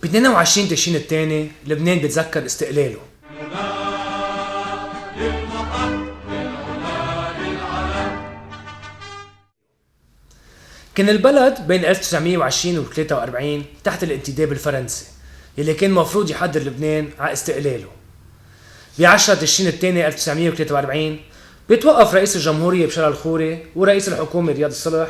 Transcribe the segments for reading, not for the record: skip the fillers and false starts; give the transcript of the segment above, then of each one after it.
ب 22 تشرين الثاني لبنان بتذكر استقلاله. كان البلد بين 1920 و 43 تحت الانتداب الفرنسي يلي كان مفروض يحضر لبنان على استقلاله. ب 10 تشرين الثاني 1943 بيتوقف رئيس الجمهورية بشار الخوري ورئيس الحكومة رياض الصلح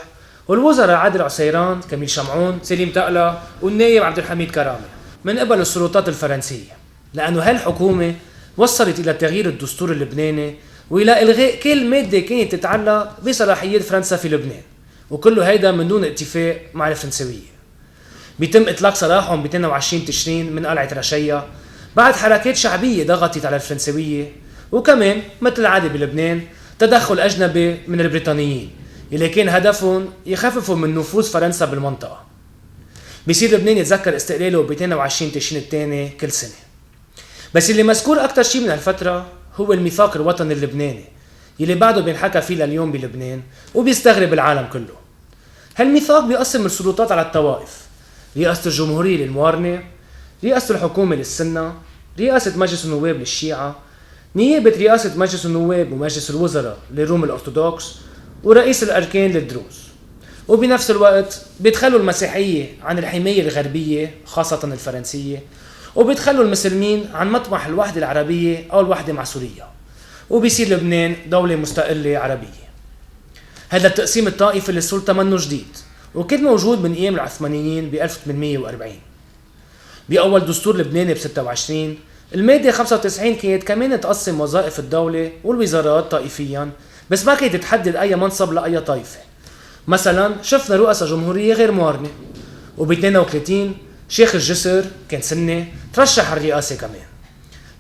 والوزراء عادل عسيران، كميل شمعون، سليم تقلة والنائب عبد الحميد كرامة من قبل السلطات الفرنسية، لأنه هالحكومة وصلت إلى تغيير الدستور اللبناني وإلى إلغاء كل مادة كانت تتعلق بصلاحيات فرنسا في لبنان، وكله هيدا من دون اتفاق مع الفرنسوية. بيتم إطلاق سراحهم ب 22 تشرين من قلعة رشية بعد حركات شعبية ضغطت على الفرنسوية، وكمان مثل العادة بلبنان تدخل أجنبي من البريطانيين اللي كان هدفهم يخففوا من نفوذ فرنسا بالمنطقة. بيصير لبنان يتذكر استقلاله ب 22 تشرين الثاني كل سنة. بس اللي مذكور أكتر شيء من هالفترة هو الميثاق الوطني اللبناني اللي بعده بينحكى فيه لليوم بلبنان وبيستغرب العالم كله. هالميثاق بيقسم السلطات على الطوائف: رئاسة الجمهورية للموارنة، رئاسة الحكومة للسنة، رئاسة مجلس النواب للشيعة، نيابة رئاسة مجلس النواب ومجلس الوزراء للروم الأرثوذكس، ورئيس الأركان للدروز. وبنفس الوقت بيتخلوا المسيحية عن الحماية الغربية خاصة الفرنسية، وبيتخلوا المسلمين عن مطمح الوحدة العربية أو الوحدة مع سوريا، وبيصير لبنان دولة مستقلة عربية. هذا التقسيم الطائفي للسلطة منه جديد، وكان موجود من أيام العثمانيين ب 1840. بأول دستور لبناني ب 26 المادة 95 كانت كمان تقسم وظائف الدولة والوزارات طائفيا، بس ما كانت تحدد أي منصب لأي طائفة. مثلا شفنا رؤساء جمهورية غير موارنة، وب 32 شيخ الجسر كان سني ترشح الرئاسة كمان.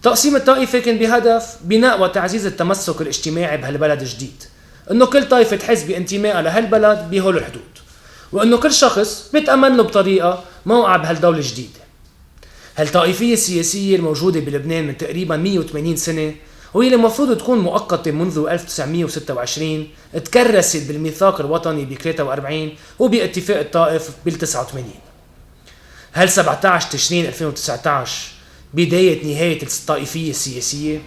تقسيم الطائفة كان بهدف بناء وتعزيز التمسك الاجتماعي بهالبلد الجديد، انه كل طائفة تحس بانتمائها لهالبلد بهول الحدود، وانه كل شخص بيتأمن له بطريقة موقع بهالدولة الجديدة. هالطائفية السياسية الموجودة بلبنان من تقريبا 180 سنة واللي المفروض تكون مؤقتة منذ 1926 تكرست بالميثاق الوطني ب 43 وباتفاق الطائف بال 89. هل 17 تشرين 2019 بداية نهاية الطائفية السياسية؟